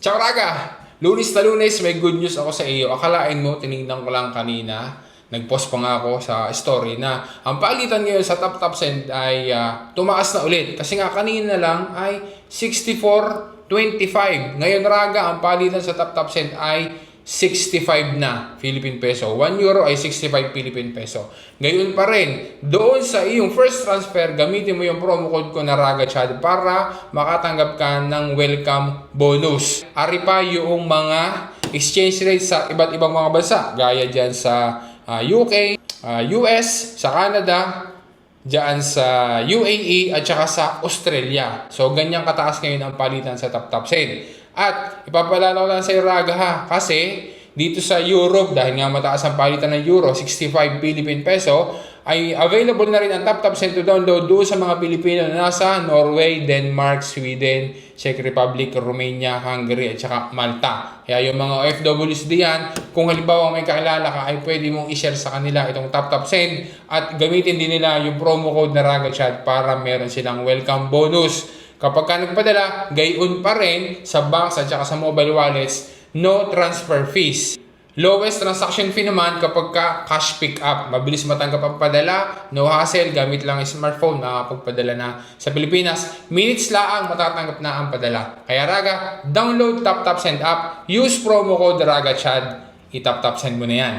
Ciao Raga! Lunes na Lunes, may good news ako sa iyo. Akalain mo, tinignan ko lang kanina, nag-post pa nga ako sa story na ang palitan ngayon sa top send ay tumaas na ulit. Kasi nga kanina lang ay 64.25. Ngayon Raga, ang palitan sa top send ay 65 na Philippine Peso. 1 euro ay 65 Philippine Peso. Ngayon pa rin, doon sa iyong first transfer, gamitin mo yung promo code ko na RagaChad para makatanggap ka ng welcome bonus. Ari pa yung mga exchange rates sa iba't ibang mga bansa. Gaya dyan sa UK, US, sa Canada, dyan sa UAE at saka sa Australia. So, ganyan kataas ngayon ang palitan sa top send. At ipapalala ko lang sa Raga ha, kasi dito sa Europe, dahil nga mataas ang palitan ng Euro, 65 Philippine Peso, ay available na rin ang top send to download doon sa mga Pilipino na nasa Norway, Denmark, Sweden, Czech Republic, Romania, Hungary at saka Malta. Kaya yung mga OFWs diyan, kung halimbawa may kakilala ka, ay pwede mong i-share sa kanila itong top send at gamitin din nila yung promo code na RagaChad para meron silang welcome bonus. Kapag ka nagpadala, gayon pa rin sa banks at saka sa mobile wallets, no transfer fees. Lowest transaction fee naman kapag ka cash pick up. Mabilis matanggap ang padala, no hassle, gamit lang ang smartphone, makakapagpadala na sa Pilipinas. Minutes lang matatanggap na ang padala. Kaya Raga, download top send app, use promo code RagaChad, i-top send mo na yan.